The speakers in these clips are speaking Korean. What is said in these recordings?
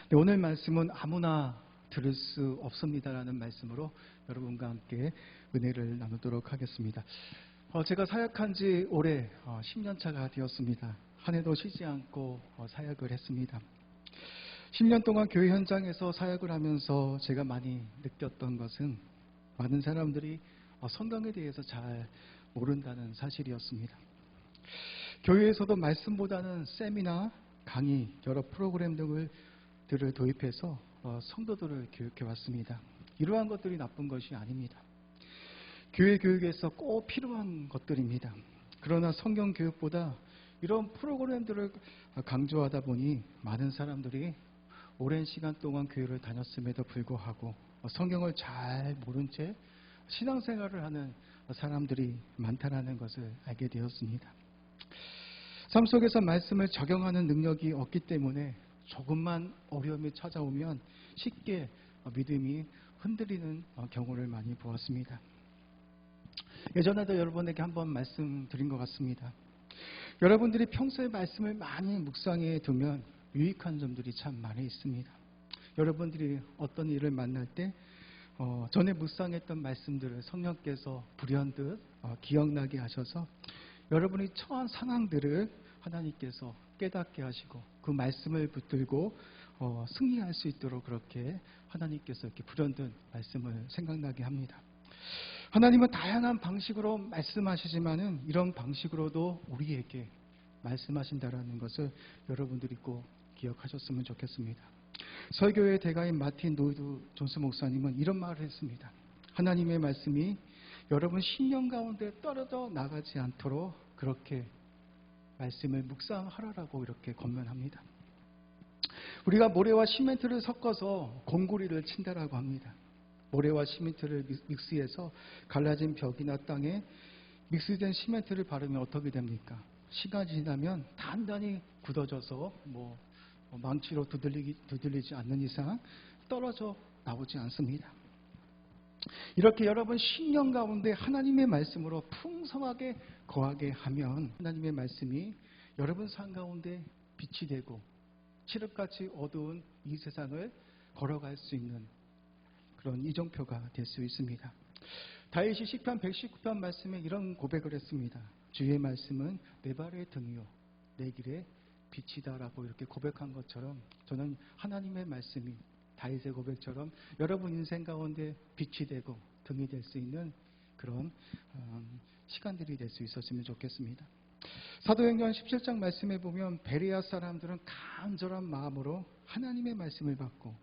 네, 오늘 말씀은 아무나 들을 수 없습니다라는 말씀으로 여러분과 함께 은혜를 나누도록 하겠습니다. 제가 사역한 지 올해 10년 차가 되었습니다. 한 해도 쉬지 않고 사역을 했습니다. 10년 동안 교회 현장에서 사역을 하면서 제가 많이 느꼈던 것은 많은 사람들이 성경에 대해서 잘 모른다는 사실이었습니다. 교회에서도 말씀보다는 세미나, 강의, 여러 프로그램 등을 도입해서 성도들을 교육해 왔습니다. 이러한 것들이 나쁜 것이 아닙니다. 교회 교육에서 꼭 필요한 것들입니다. 그러나 성경 교육보다 이런 프로그램들을 강조하다 보니 많은 사람들이 오랜 시간 동안 교회를 다녔음에도 불구하고 성경을 잘 모른 채 신앙생활을 하는 사람들이 많다는 것을 알게 되었습니다. 삶 속에서 말씀을 적용하는 능력이 없기 때문에 조금만 어려움이 찾아오면 쉽게 믿음이 흔들리는 경우를 많이 보았습니다. 예전에도 여러분에게 한번 말씀드린 것 같습니다. 여러분들이 평소에 말씀을 많이 묵상해 두면 유익한 점들이 참 많이 있습니다. 여러분들이 어떤 일을 만날 때 전에 묵상했던 말씀들을 성령께서 불현듯 기억나게 하셔서 여러분이 처한 상황들을 하나님께서 깨닫게 하시고 그 말씀을 붙들고 승리할 수 있도록 그렇게 하나님께서 이렇게 불현듯 말씀을 생각나게 합니다. 하나님은 다양한 방식으로 말씀하시지만은 이런 방식으로도 우리에게 말씀하신다라는 것을 여러분들이 꼭 기억하셨으면 좋겠습니다. 설교의 대가인 마틴 노이드 존스 목사님은 이런 말을 했습니다. 하나님의 말씀이 여러분 신령 가운데 떨어져 나가지 않도록 그렇게 말씀을 묵상하라라고 이렇게 권면합니다. 우리가 모래와 시멘트를 섞어서 공구리를 친다라고 합니다. 모래와 시멘트를 믹스해서 갈라진 벽이나 땅에 믹스된 시멘트를 바르면 어떻게 됩니까? 시간이 지나면 단단히 굳어져서 망치로 두들리지 않는 이상 떨어져 나오지 않습니다. 이렇게 여러분 신령 가운데 하나님의 말씀으로 풍성하게 거하게 하면 하나님의 말씀이 여러분 삶 가운데 빛이 되고 칠흑같이 어두운 이 세상을 걸어갈 수 있는 그런 이정표가 될 수 있습니다. 다윗이 시편 119편 말씀에 이런 고백을 했습니다. 주의 말씀은 내 발의 등이요 내 길의 빛이다라고 이렇게 고백한 것처럼 저는 하나님의 말씀이 다윗의 고백처럼 여러분 인생 가운데 빛이 되고 등이 될 수 있는 그런 시간들이 될 수 있었으면 좋겠습니다. 사도행전 17장 말씀에 보면 베레아 사람들은 간절한 마음으로 하나님의 말씀을 받고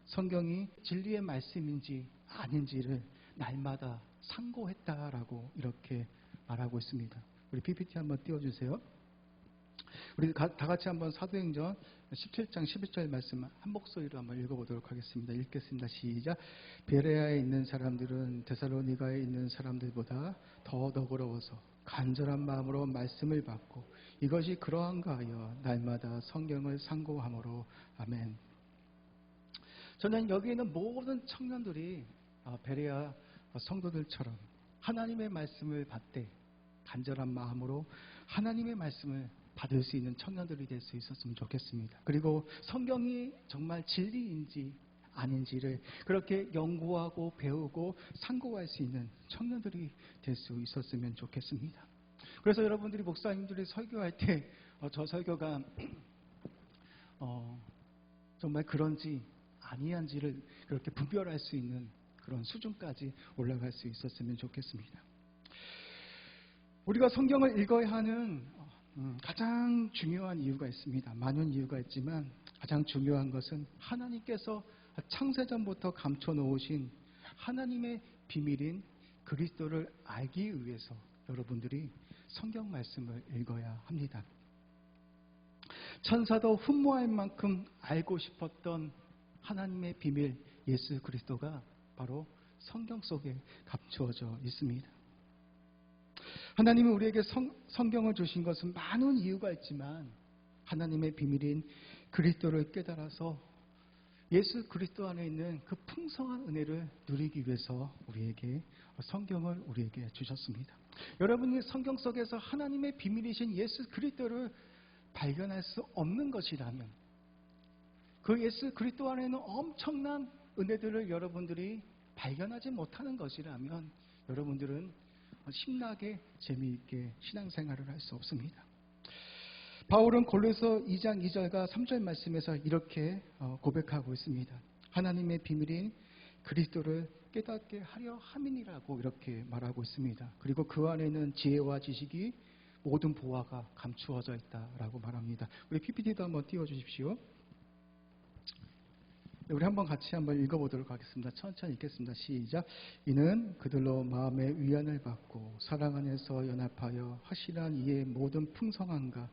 성경이 진리의 말씀인지 아닌지를 날마다 상고했다라고 이렇게 말하고 있습니다. 우리 PPT 한번 띄워주세요. 우리 다 같이 한번 사도행전 17장 11절 말씀 한 목소리로 한번 읽어보도록 하겠습니다. 읽겠습니다. 시작. 베레아에 있는 사람들은 데살로니가에 있는 사람들보다 더 너그러워서 간절한 마음으로 말씀을 받고 이것이 그러한가 하여 날마다 성경을 상고함으로 아멘. 저는 여기 있는 모든 청년들이 베레아 성도들처럼 하나님의 말씀을 받되 간절한 마음으로 하나님의 말씀을 받을 수 있는 청년들이 될 수 있었으면 좋겠습니다. 그리고 성경이 정말 진리인지 아닌지를 그렇게 연구하고 배우고 상고할 수 있는 청년들이 될 수 있었으면 좋겠습니다. 그래서 여러분들이 목사님들이 설교할 때 저 설교가 정말 그런지 아니한지를 그렇게 분별할 수 있는 그런 수준까지 올라갈 수 있었으면 좋겠습니다. 우리가 성경을 읽어야 하는 가장 중요한 이유가 있습니다. 많은 이유가 있지만 가장 중요한 것은 하나님께서 창세전부터 감춰놓으신 하나님의 비밀인 그리스도를 알기 위해서 여러분들이 성경 말씀을 읽어야 합니다. 천사도 흠모할 만큼 알고 싶었던 하나님의 비밀 예수 그리스도가 바로 성경 속에 감추어져 있습니다. 하나님이 우리에게 성경을 주신 것은 많은 이유가 있지만 하나님의 비밀인 그리스도를 깨달아서 예수 그리스도 안에 있는 그 풍성한 은혜를 누리기 위해서 우리에게 성경을 우리에게 주셨습니다. 여러분이 성경 속에서 하나님의 비밀이신 예수 그리스도를 발견할 수 없는 것이라면 그 예수 그리스도 안에는 엄청난 은혜들을 여러분들이 발견하지 못하는 것이라면 여러분들은 신나게 재미있게 신앙생활을 할 수 없습니다. 바울은 골로새 2장 2절과 3절 말씀에서 이렇게 고백하고 있습니다. 하나님의 비밀인 그리스도를 깨닫게 하려 함이니라고 이렇게 말하고 있습니다. 그리고 그 안에는 지혜와 지식이 모든 보화가 감추어져 있다라고 말합니다. 우리 PPT도 한번 띄워주십시오. 우리 한번 같이 한번 읽어보도록 하겠습니다. 천천히 읽겠습니다. 시작. 이는 그들로 마음의 위안을 받고 사랑 안에서 연합하여 확실한 이의 모든 풍성함과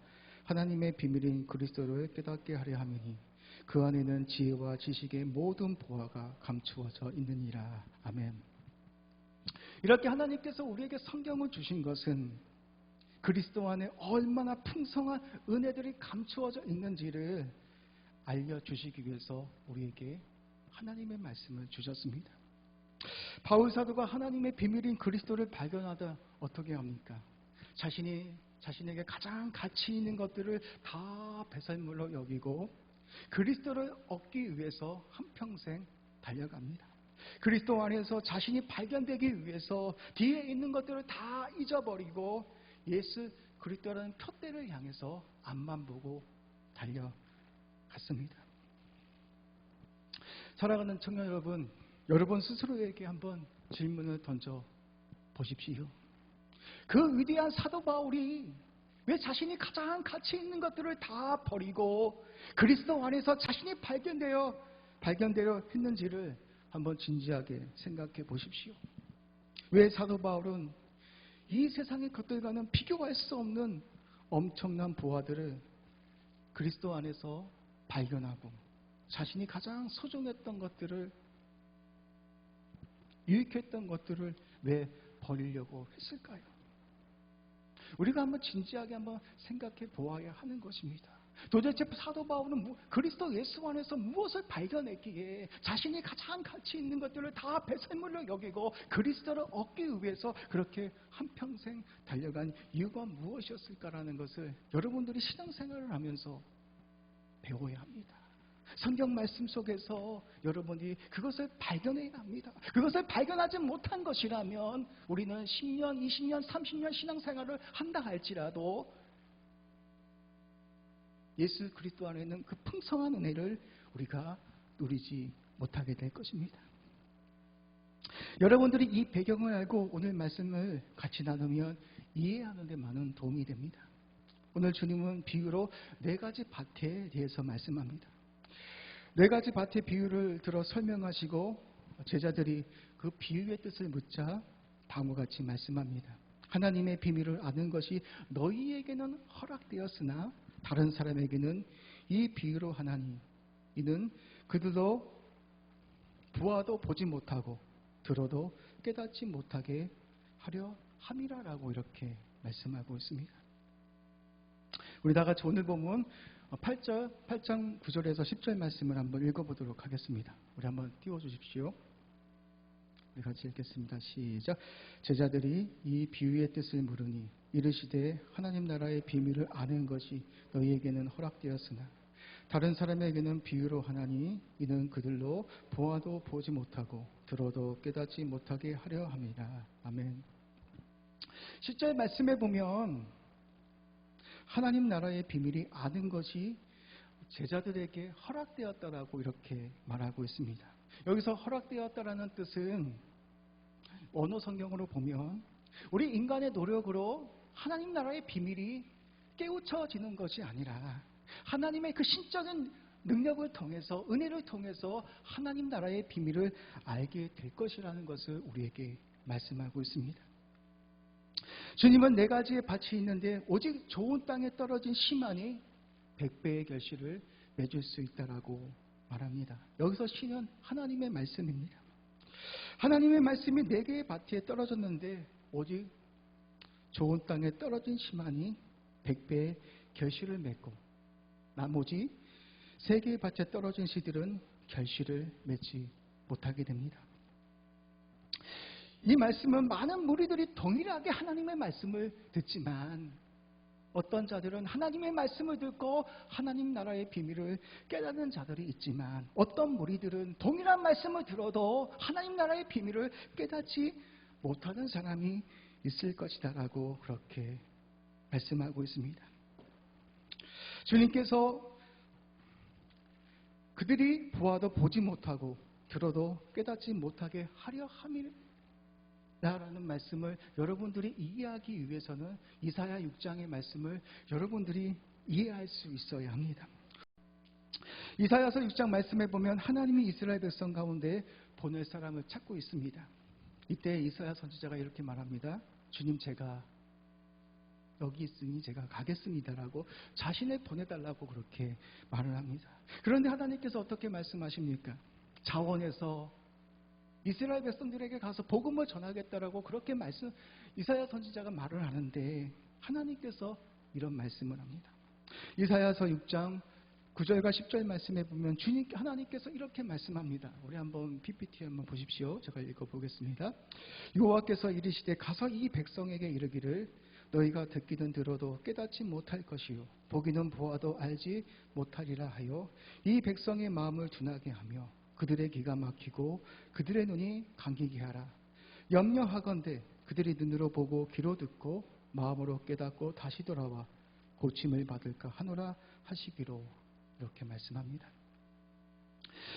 하나님의 비밀인 그리스도를 깨닫게 하려 함이니 그 안에는 지혜와 지식의 모든 보화가 감추어져 있느니라. 아멘. 이렇게 하나님께서 우리에게 성경을 주신 것은 그리스도 안에 얼마나 풍성한 은혜들이 감추어져 있는지를 알려주시기 위해서 우리에게 하나님의 말씀을 주셨습니다. 바울 사도가 하나님의 비밀인 그리스도를 발견하다 어떻게 합니까? 자신에게 가장 가치 있는 것들을 다 배설물로 여기고 그리스도를 얻기 위해서 한평생 달려갑니다. 그리스도 안에서 자신이 발견되기 위해서 뒤에 있는 것들을 다 잊어버리고 예수 그리스도라는 표대를 향해서 앞만 보고 달려갔습니다. 사랑하는 청년 여러분, 여러분 스스로에게 한번 질문을 던져 보십시오. 그 위대한 사도 바울이 왜 자신이 가장 가치 있는 것들을 다 버리고 그리스도 안에서 자신이 발견되어 했는지를 한번 진지하게 생각해 보십시오. 왜 사도 바울은 이 세상의 것들과는 비교할 수 없는 엄청난 보화들을 그리스도 안에서 발견하고 자신이 가장 소중했던 것들을 유익했던 것들을 왜 버리려고 했을까요? 우리가 한번 진지하게 한번 생각해 보아야 하는 것입니다. 도대체 사도 바울은 그리스도 예수 안에서 무엇을 발견했기에 자신이 가장 가치 있는 것들을 다 배설물로 여기고 그리스도를 얻기 위해서 그렇게 한평생 달려간 이유가 무엇이었을까라는 것을 여러분들이 신앙생활을 하면서 배워야 합니다. 성경 말씀 속에서 여러분이 그것을 발견해야 합니다. 그것을 발견하지 못한 것이라면 우리는 10년, 20년, 30년 신앙생활을 한다 할지라도 예수 그리스도 안에 있는 그 풍성한 은혜를 우리가 누리지 못하게 될 것입니다. 여러분들이 이 배경을 알고 오늘 말씀을 같이 나누면 이해하는 데 많은 도움이 됩니다. 오늘 주님은 비유로 4가지 밭에 대해서 말씀합니다. 4가지 밭의 비유를 들어 설명하시고 제자들이 그 비유의 뜻을 묻자 다음과 같이 말씀합니다. 하나님의 비밀을 아는 것이 너희에게는 허락되었으나 다른 사람에게는 이 비유로 하나니 이는 그들도 보아도 보지 못하고 들어도 깨닫지 못하게 하려 함이라라고 이렇게 말씀하고 있습니다. 우리 다 같이 오늘 본문 8장 9절에서 10절 말씀을 한번 읽어보도록 하겠습니다. 우리 한번 띄워주십시오. 우리 같이 읽겠습니다. 시작. 제자들이 이 비유의 뜻을 물으니 이르시되 하나님 나라의 비밀을 아는 것이 너희에게는 허락되었으나 다른 사람에게는 비유로 하나니 이는 그들로 보아도 보지 못하고 들어도 깨닫지 못하게 하려 함이라. 아멘. 10절 말씀에 보면 하나님 나라의 비밀이 아는 것이 제자들에게 허락되었다라고 이렇게 말하고 있습니다. 여기서 허락되었다라는 뜻은 원어 성경으로 보면 우리 인간의 노력으로 하나님 나라의 비밀이 깨우쳐지는 것이 아니라 하나님의 그 신적인 능력을 통해서 은혜를 통해서 하나님 나라의 비밀을 알게 될 것이라는 것을 우리에게 말씀하고 있습니다. 주님은 4가지의 밭이 있는데 오직 좋은 땅에 떨어진 씨만이 100배의 결실을 맺을 수 있다라고 말합니다. 여기서 씨는 하나님의 말씀입니다. 하나님의 말씀이 4개의 밭에 떨어졌는데 오직 좋은 땅에 떨어진 씨만이 100배의 결실을 맺고 나머지 3개의 밭에 떨어진 씨들은 결실을 맺지 못하게 됩니다. 이 말씀은 많은 무리들이 동일하게 하나님의 말씀을 듣지만 어떤 자들은 하나님의 말씀을 듣고 하나님 나라의 비밀을 깨닫는 자들이 있지만 어떤 무리들은 동일한 말씀을 들어도 하나님 나라의 비밀을 깨닫지 못하는 사람이 있을 것이다라고 그렇게 말씀하고 있습니다. 주님께서 그들이 보아도 보지 못하고 들어도 깨닫지 못하게 하려 함이라는 말씀을 여러분들이 이해하기 위해서는 이사야 6장의 말씀을 여러분들이 이해할 수 있어야 합니다. 이사야서 6장 말씀에 보면 하나님이 이스라엘 백성 가운데 보낼 사람을 찾고 있습니다. 이때 이사야 선지자가 이렇게 말합니다. 주님, 제가 여기 있으니 제가 가겠습니다라고 자신을 보내달라고 그렇게 말을 합니다. 그런데 하나님께서 어떻게 말씀하십니까? 자원에서 이스라엘 백성들에게 가서 복음을 전하겠다라고 그렇게 이사야 선지자가 말을 하는데 하나님께서 이런 말씀을 합니다. 이사야서 6장 9절과 10절 말씀에 보면 하나님께서 이렇게 말씀합니다. 우리 한번 PPT 한번 보십시오. 제가 읽어보겠습니다. 여호와께서 이르시되 가서 이 백성에게 이르기를 너희가 듣기는 들어도 깨닫지 못할 것이요 보기는 보아도 알지 못하리라 하여 이 백성의 마음을 둔하게 하며 그들의 귀가 막히고 그들의 눈이 감기게 하라. 염려하건대 그들이 눈으로 보고 귀로 듣고 마음으로 깨닫고 다시 돌아와 고침을 받을까 하노라 하시기로 이렇게 말씀합니다.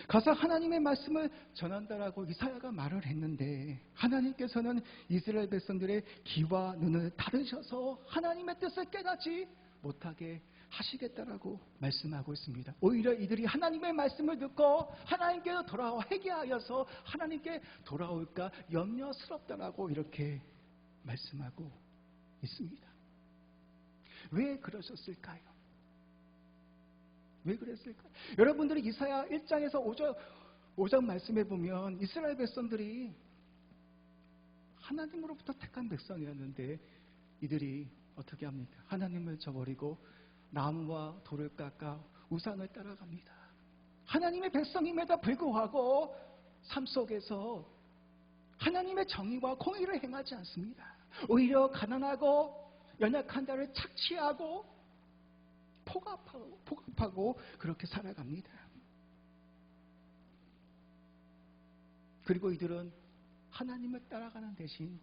가서 하나님의 말씀을 전한다라고 이사야가 말을 했는데 하나님께서는 이스라엘 백성들의 귀와 눈을 닫으셔서 하나님의 뜻을 깨닫지 못하게 하시겠다라고 말씀하고 있습니다. 오히려 이들이 하나님의 말씀을 듣고 하나님께로 돌아와 회개하여서 하나님께 돌아올까 염려스럽다라고 이렇게 말씀하고 있습니다. 왜 그러셨을까요? 왜 그랬을까요? 여러분들이 이사야 1장에서 5장 말씀에 보면 이스라엘 백성들이 하나님으로부터 택한 백성이었는데 이들이 어떻게 합니까? 하나님을 저버리고 나무와 돌을 깎아 우상을 따라갑니다. 하나님의 백성임에도 불구하고 삶 속에서 하나님의 정의와 공의를 행하지 않습니다. 오히려 가난하고 연약한 자를 착취하고 포갑하고 그렇게 살아갑니다. 그리고 이들은 하나님을 따라가는 대신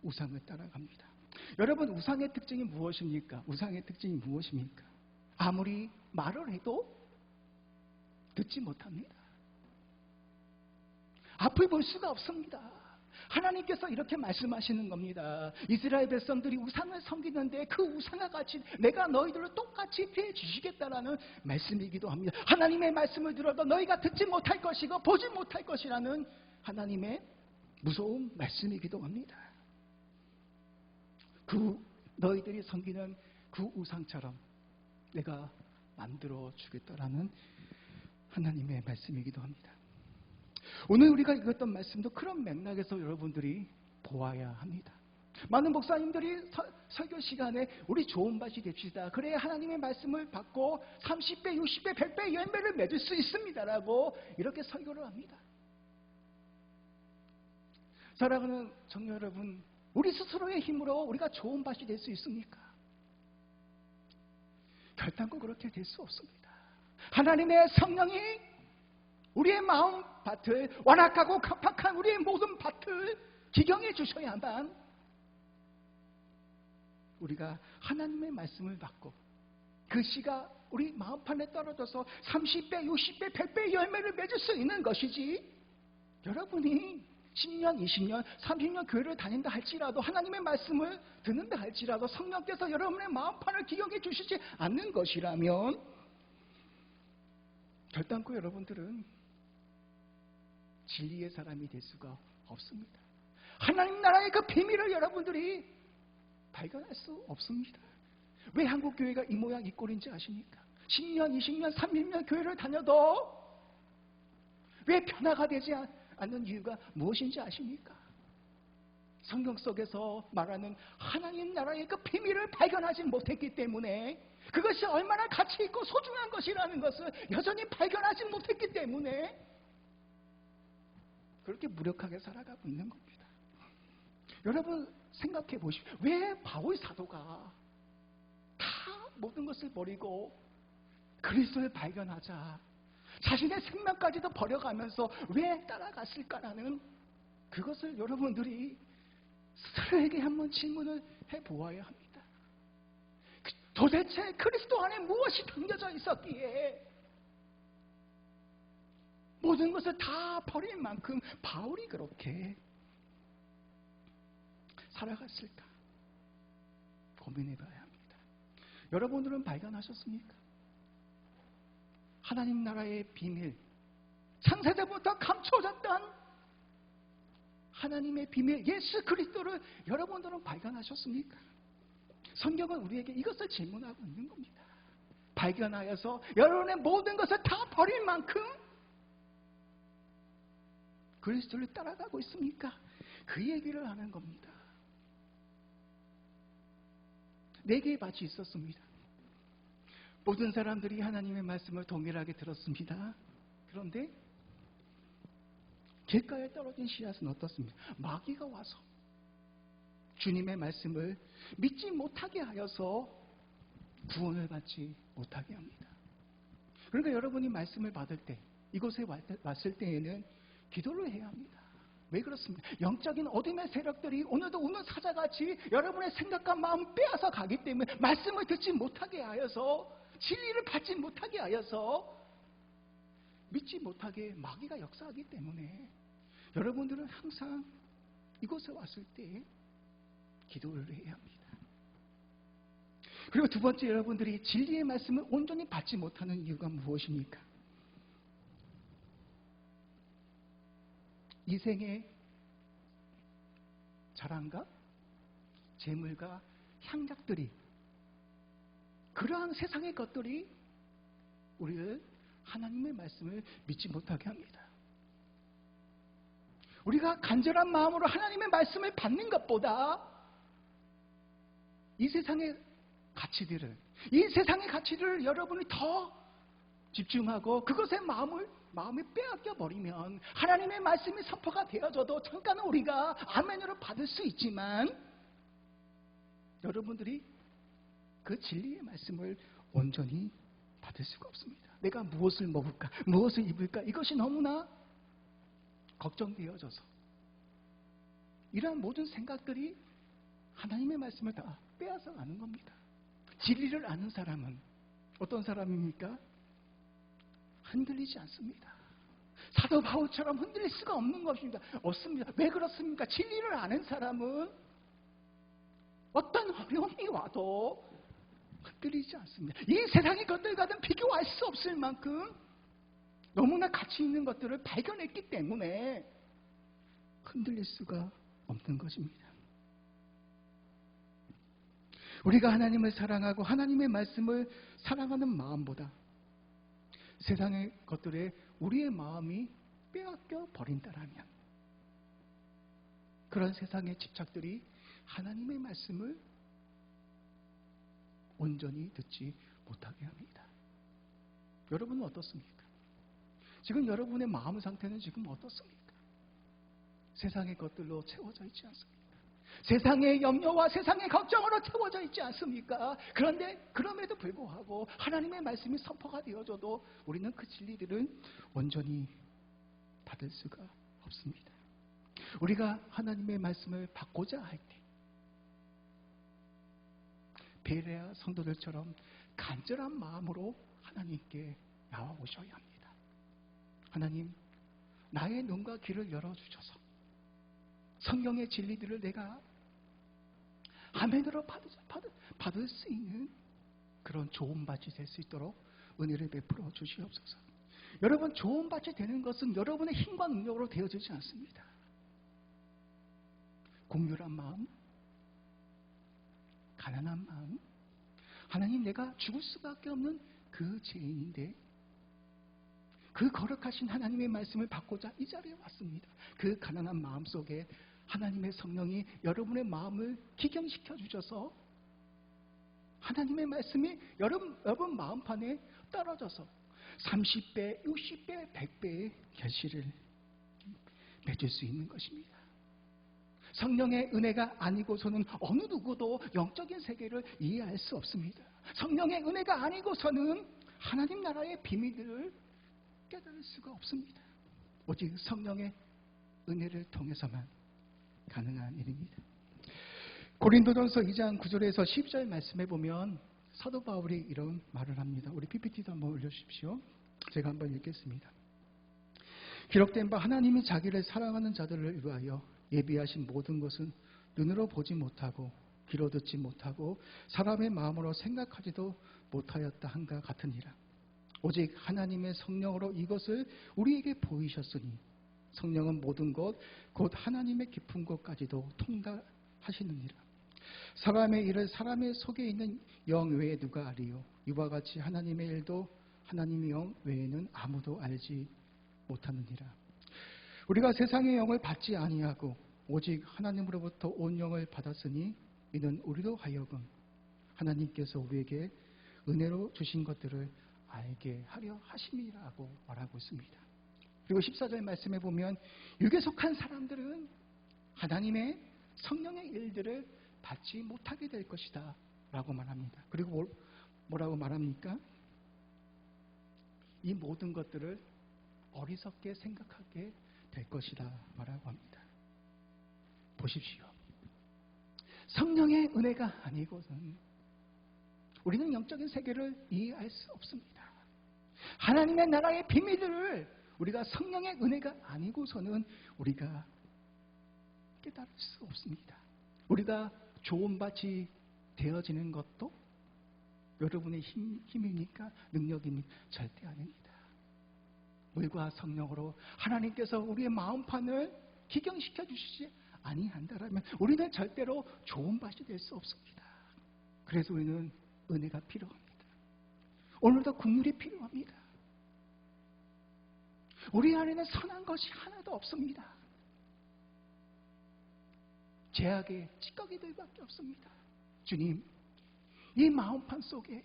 우상을 따라갑니다. 여러분, 우상의 특징이 무엇입니까? 우상의 특징이 무엇입니까? 아무리 말을 해도 듣지 못합니다. 앞을 볼 수가 없습니다. 하나님께서 이렇게 말씀하시는 겁니다. 이스라엘 백성들이 우상을 섬기는데 그 우상과 같이 내가 너희들을 똑같이 피해 주시겠다라는 말씀이기도 합니다. 하나님의 말씀을 들어도 너희가 듣지 못할 것이고 보지 못할 것이라는 하나님의 무서운 말씀이기도 합니다. 너희들이 섬기는 그 우상처럼 내가 만들어 주겠다라는 하나님의 말씀이기도 합니다. 오늘 우리가 읽었던 말씀도 그런 맥락에서 여러분들이 보아야 합니다. 많은 목사님들이 설교 시간에 우리 좋은 밭이 됩시다. 그래야 하나님의 말씀을 받고 30배, 60배, 100배 열매를 맺을 수 있습니다라고 이렇게 설교를 합니다. 사랑하는 청년 여러분, 우리 스스로의 힘으로 우리가 좋은 밭이 될 수 있습니까? 결단코 그렇게 될 수 없습니다. 하나님의 성령이 우리의 마음 밭을, 완악하고 각박한 우리의 모든 밭을 기경해 주셔야만 우리가 하나님의 말씀을 받고 그 씨가 우리 마음판에 떨어져서 30배, 60배, 100배 열매를 맺을 수 있는 것이지, 여러분이 10년, 20년, 30년 교회를 다닌다 할지라도 하나님의 말씀을 듣는다 할지라도 성령께서 여러분의 마음판을 기억해 주시지 않는 것이라면 결단코 여러분들은 진리의 사람이 될 수가 없습니다. 하나님 나라의 그 비밀을 여러분들이 발견할 수 없습니다. 왜 한국 교회가 이 모양 이 꼴인지 아십니까? 10년, 20년, 30년 교회를 다녀도 왜 변화가 되지 않는 이유가 무엇인지 아십니까? 성경 속에서 말하는 하나님 나라의 그 비밀을 발견하지 못했기 때문에, 그것이 얼마나 가치 있고 소중한 것이라는 것을 여전히 발견하지 못했기 때문에 그렇게 무력하게 살아가고 있는 겁니다. 여러분 생각해 보십시오. 왜 바울 사도가 다 모든 것을 버리고 그리스도를 발견하자. 자신의 생명까지도 버려가면서 왜 따라갔을까라는 그것을 여러분들이 스스로에게 한번 질문을 해보아야 합니다. 도대체 그리스도 안에 무엇이 담겨져 있었기에 모든 것을 다 버릴 만큼 바울이 그렇게 살아갔을까? 고민해봐야 합니다. 여러분들은 발견하셨습니까? 하나님 나라의 비밀, 창세전부터 감춰졌던 하나님의 비밀, 예수 그리스도를 여러분들은 발견하셨습니까? 성경은 우리에게 이것을 질문하고 있는 겁니다. 발견하여서 여러분의 모든 것을 다 버릴 만큼 그리스도를 따라가고 있습니까? 그 얘기를 하는 겁니다. 4개의 밭이 있었습니다. 모든 사람들이 하나님의 말씀을 동일하게 들었습니다. 그런데 길가에 떨어진 씨앗은 어떻습니까? 마귀가 와서 주님의 말씀을 믿지 못하게 하여서 구원을 받지 못하게 합니다. 그러니까 여러분이 말씀을 받을 때, 이곳에 왔을 때에는 기도를 해야 합니다. 왜 그렇습니까? 영적인 어둠의 세력들이 오늘도 우는 사자같이 여러분의 생각과 마음을 빼앗아 가기 때문에 말씀을 듣지 못하게 하여서, 진리를 받지 못하게 하여서 믿지 못하게 마귀가 역사하기 때문에 여러분들은 항상 이곳에 왔을 때 기도를 해야 합니다. 그리고 두 번째, 여러분들이 진리의 말씀을 온전히 받지 못하는 이유가 무엇입니까? 이 생의 자랑과 재물과 향락들이, 그러한 세상의 것들이 우리를 하나님의 말씀을 믿지 못하게 합니다. 우리가 간절한 마음으로 하나님의 말씀을 받는 것보다 이 세상의 가치들을 여러분이 더 집중하고 그것에 마음을 빼앗겨 버리면 하나님의 말씀이 선포가 되어져도 잠깐은 우리가 아멘으로 받을 수 있지만 여러분들이 그 진리의 말씀을 온전히 받을 수가 없습니다. 내가 무엇을 먹을까, 무엇을 입을까, 이것이 너무나 걱정되어져서 이러한 모든 생각들이 하나님의 말씀을 다 빼앗아 가는 겁니다. 진리를 아는 사람은 어떤 사람입니까? 흔들리지 않습니다. 사도 바울처럼 흔들릴 수가 없는 것입니다. 없습니다. 왜 그렇습니까? 진리를 아는 사람은 어떤 어려움이 와도 흔들리지 않습니다. 이 세상의 것들과는 비교할 수 없을 만큼 너무나 가치 있는 것들을 발견했기 때문에 흔들릴 수가 없는 것입니다. 우리가 하나님을 사랑하고 하나님의 말씀을 사랑하는 마음보다 세상의 것들에 우리의 마음이 빼앗겨 버린다라면 그런 세상의 집착들이 하나님의 말씀을 온전히 듣지 못하게 합니다. 여러분은 어떻습니까? 지금 여러분의 마음 상태는 지금 어떻습니까? 세상의 것들로 채워져 있지 않습니까? 세상의 염려와 세상의 걱정으로 채워져 있지 않습니까? 그런데 그럼에도 불구하고 하나님의 말씀이 선포가 되어져도 우리는 그 진리들은 온전히 받을 수가 없습니다. 우리가 하나님의 말씀을 받고자 할 때 베레아 성도들처럼 간절한 마음으로 하나님께 나와오셔야 합니다. 하나님, 나의 눈과 귀를 열어주셔서 성경의 진리들을 내가 아멘으로 받을 수 있는 그런 좋은 밭이 될 수 있도록 은혜를 베풀어 주시옵소서. 여러분, 좋은 밭이 되는 것은 여러분의 힘과 능력으로 되어지지 않습니다. 공률한 마음, 가난한 마음, 하나님, 내가 죽을 수밖에 없는 그 죄인인데 그 거룩하신 하나님의 말씀을 받고자 이 자리에 왔습니다. 그 가난한 마음 속에 하나님의 성령이 여러분의 마음을 기경시켜 주셔서 하나님의 말씀이 여러분 마음판에 떨어져서 30배, 60배, 100배의 결실을 맺을 수 있는 것입니다. 성령의 은혜가 아니고서는 어느 누구도 영적인 세계를 이해할 수 없습니다. 성령의 은혜가 아니고서는 하나님 나라의 비밀들을 깨달을 수가 없습니다. 오직 성령의 은혜를 통해서만 가능한 일입니다. 고린도전서 2장 9절에서 10절 말씀해 보면 사도 바울이 이런 말을 합니다. 우리 PPT도 한번 올려주십시오. 제가 한번 읽겠습니다. 기록된 바 하나님이 자기를 사랑하는 자들을 위하여 예비하신 모든 것은 눈으로 보지 못하고 귀로 듣지 못하고 사람의 마음으로 생각하지도 못하였다 한가 같으니라. 오직 하나님의 성령으로 이것을 우리에게 보이셨으니 성령은 모든 것 곧 하나님의 깊은 것까지도 통달하시느니라. 사람의 일을 사람의 속에 있는 영 외에 누가 아리요. 이와 같이 하나님의 일도 하나님의 영 외에는 아무도 알지 못하느니라. 우리가 세상의 영을 받지 아니하고 오직 하나님으로부터 온 영을 받았으니 이는 우리로 하여금 하나님께서 우리에게 은혜로 주신 것들을 알게 하려 하심이라고 말하고 있습니다. 그리고 14절 말씀에 보면 육에 속한 사람들은 하나님의 성령의 일들을 받지 못하게 될 것이다 라고 말합니다. 그리고 뭐라고 말합니까? 이 모든 것들을 어리석게 생각하게 될 것이다 말하고 합니다. 보십시오. 성령의 은혜가 아니고는 우리는 영적인 세계를 이해할 수 없습니다. 하나님의 나라의 비밀들을 우리가 성령의 은혜가 아니고서는 우리가 깨달을 수 없습니다. 우리가 좋은 밭이 되어지는 것도 여러분의 힘입니까? 능력입니까? 절대 아닙니다. 물과 성령으로 하나님께서 우리의 마음판을 기경시켜 주시지 아니한다라면 우리는 절대로 좋은 밭이 될 수 없습니다. 그래서 우리는 은혜가 필요합니다. 오늘도 국률이 필요합니다. 우리 안에는 선한 것이 하나도 없습니다. 죄악의 찌꺼기들밖에 없습니다. 주님, 이 마음판 속에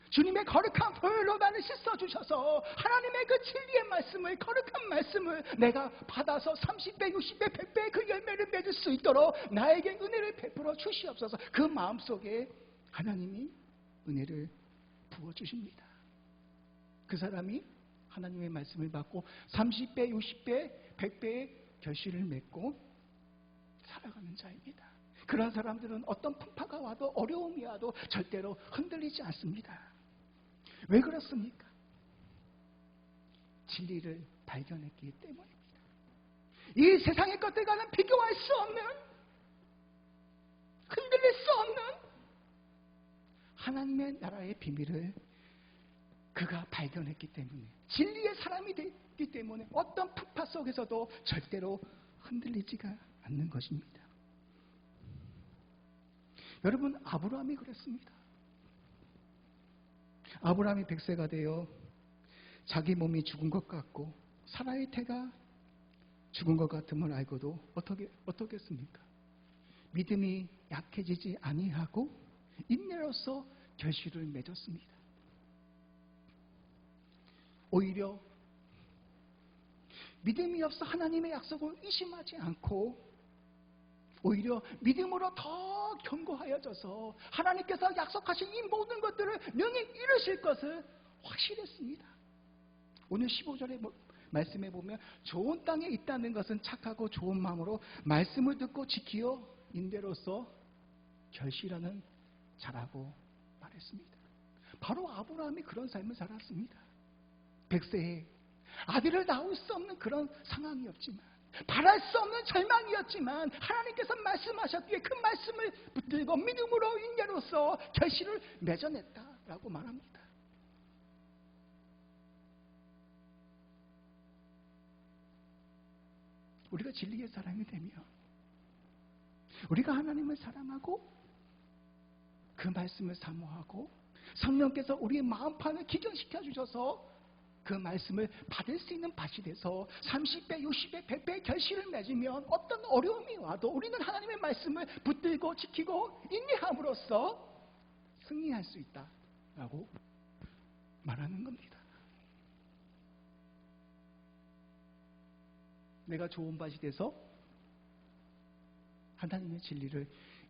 주님의 거룩한 보혈로 나를 씻어주셔서 하나님의 그 진리의 말씀을, 거룩한 말씀을 내가 받아서 30배, 60배, 100배의 그 열매를 맺을 수 있도록 나에게 은혜를 베풀어 주시옵소서. 그 마음속에 하나님이 은혜를 부어주십니다. 그 사람이 하나님의 말씀을 받고 30배, 60배, 100배의 결실을 맺고 살아가는 자입니다. 그런 사람들은 어떤 풍파가 와도 어려움이 와도 절대로 흔들리지 않습니다. 왜 그렇습니까? 진리를 발견했기 때문입니다. 이 세상의 것들과는 비교할 수 없는, 흔들릴 수 없는 하나님의 나라의 비밀을 그가 발견했기 때문에, 진리의 사람이 됐기 때문에 어떤 풍파 속에서도 절대로 흔들리지가 않는 것입니다. 여러분, 아브라함이 그랬습니다. 아브라함이 100세가 되어 자기 몸이 죽은 것 같고 사라의 태가 죽은 것 같음을 알고도 어떻겠습니까? 믿음이 약해지지 아니하고 인내로서 결실을 맺었습니다. 오히려 믿음이 없어 하나님의 약속을 의심하지 않고 오히려 믿음으로 더 견고하여져서 하나님께서 약속하신 이 모든 것들을 능히 이루실 것을 확실했습니다. 오늘 15절의 말씀에 보면 좋은 땅에 있다는 것은 착하고 좋은 마음으로 말씀을 듣고 지키어 인대로서 결실하는 자라고 말했습니다. 바로 아브라함이 그런 삶을 살았습니다. 100세에 아들을 낳을 수 없는 그런 상황이었지만, 바랄 수 없는 절망이었지만 하나님께서 말씀하셨기에 그 말씀을 붙들고 믿음으로 인내로서 결실을 맺어냈다라고 말합니다. 우리가 진리의 사람이 되면, 우리가 하나님을 사랑하고 그 말씀을 사모하고 성령께서 우리의 마음판을 기경시켜 주셔서 그 말씀을 받을 수 있는 밭이 돼서 30배, 60배, 100배의 결실을 맺으면 어떤 어려움이 와도 우리는 하나님의 말씀을 붙들고 지키고 인내함으로써 승리할 수 있다라고 말하는 겁니다. 내가 좋은 밭이 돼서 하나님의 진리를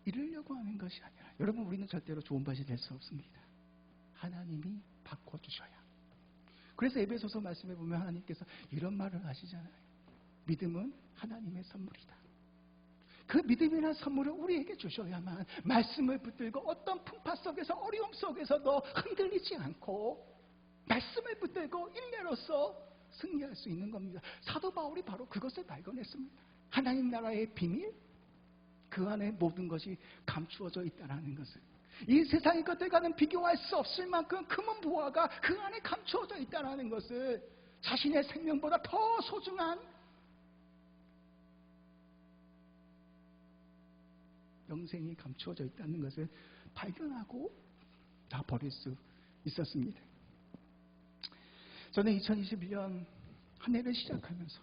잃으려고 하는 것이 아니라, 여러분, 우리는 절대로 좋은 것이 될 수 없습니다. 하나님이 바꿔주셔야. 그래서 에베소서 말씀에 보면 하나님께서 이런 말을 하시잖아요. 믿음은 하나님의 선물이다. 그 믿음이라는 선물을 우리에게 주셔야만 말씀을 붙들고 어떤 풍파 속에서, 어려움 속에서도 흔들리지 않고 말씀을 붙들고 인내로서 승리할 수 있는 겁니다. 사도 바울이 바로 그것을 발견했습니다. 하나님 나라의 비밀, 그 안에 모든 것이 감추어져 있다는 것을, 이 세상의 것들과는 비교할 수 없을 만큼 금은 부화가 그 안에 감추어져 있다는 것을, 자신의 생명보다 더 소중한 영생이 감추어져 있다는 것을 발견하고 다 버릴 수 있었습니다. 저는 2021년 한 해를 시작하면서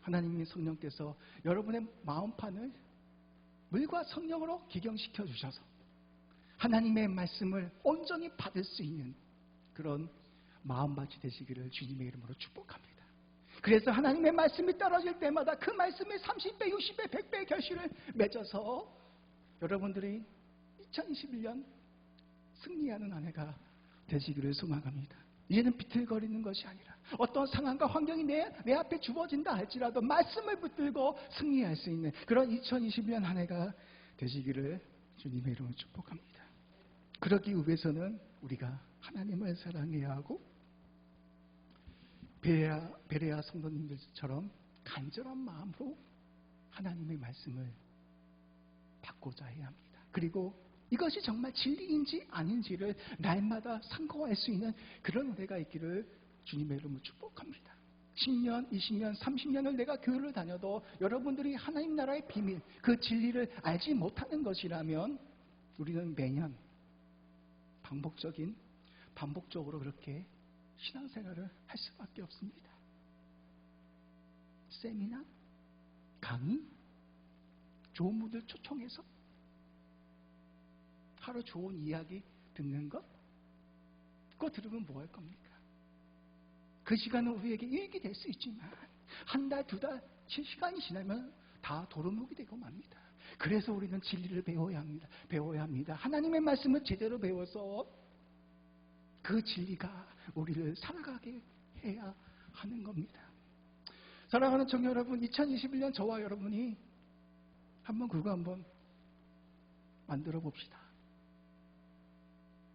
하나님의 성령께서 여러분의 마음판을 물과 성령으로 기경시켜 주셔서 하나님의 말씀을 온전히 받을 수 있는 그런 마음밭이 되시기를 주님의 이름으로 축복합니다. 그래서 하나님의 말씀이 떨어질 때마다 그 말씀에 30배, 60배, 100배의 결실을 맺어서 여러분들이 2021년 승리하는 한 해가 되시기를 소망합니다. 이제는 비틀거리는 것이 아니라 어떤 상황과 환경이 내 앞에 주어진다 할지라도 말씀을 붙들고 승리할 수 있는 그런 2021년 한 해가 되시기를 주님의 이름으로 축복합니다. 그러기 위해서는 우리가 하나님을 사랑해야 하고 베레아 성도님들처럼 간절한 마음으로 하나님의 말씀을 받고자 해야 합니다. 그리고 이것이 정말 진리인지 아닌지를 날마다 상고할 수 있는 그런 은혜가 있기를 주님의 이름으로 축복합니다. 10년, 20년, 30년을 내가 교회를 다녀도 여러분들이 하나님 나라의 비밀, 그 진리를 알지 못하는 것이라면 우리는 매년 반복적으로 그렇게 신앙생활을 할 수밖에 없습니다. 세미나, 강의, 좋은 분들 초청해서 하루 좋은 이야기 듣는 것, 그거 들으면 뭐 할 겁니까? 그 시간은 우리에게 유익이 될 수 있지만 한 달, 두 달, 시간이 지나면 다 도루묵이 되고 맙니다. 그래서 우리는 진리를 배워야 합니다. 하나님의 말씀을 제대로 배워서 그 진리가 우리를 살아가게 해야 하는 겁니다. 사랑하는 청년 여러분, 2021년 저와 여러분이 그거 한번 만들어 봅시다.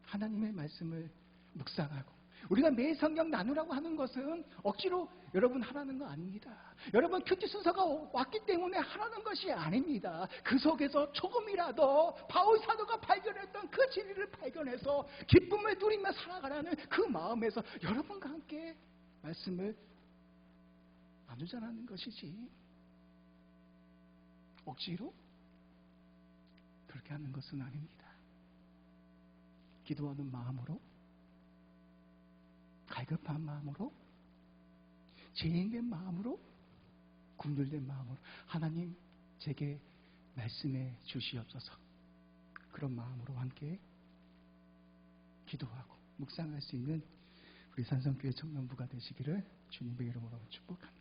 하나님의 말씀을 묵상하고, 우리가 매일 성경 나누라고 하는 것은 억지로 여러분 하라는 거 아닙니다. 여러분 큐티 순서가 왔기 때문에 하라는 것이 아닙니다. 그 속에서 조금이라도 바울 사도가 발견했던 그 진리를 발견해서 기쁨을 누리며 살아가라는 그 마음에서 여러분과 함께 말씀을 나누자라는 것이지, 억지로 그렇게 하는 것은 아닙니다. 기도하는 마음으로, 갈급한 마음으로, 죄인된 마음으로, 굶주린 마음으로 하나님 제게 말씀해 주시옵소서, 그런 마음으로 함께 기도하고 묵상할 수 있는 우리 산성교회 청년부가 되시기를 주님의 이름으로 축복합니다.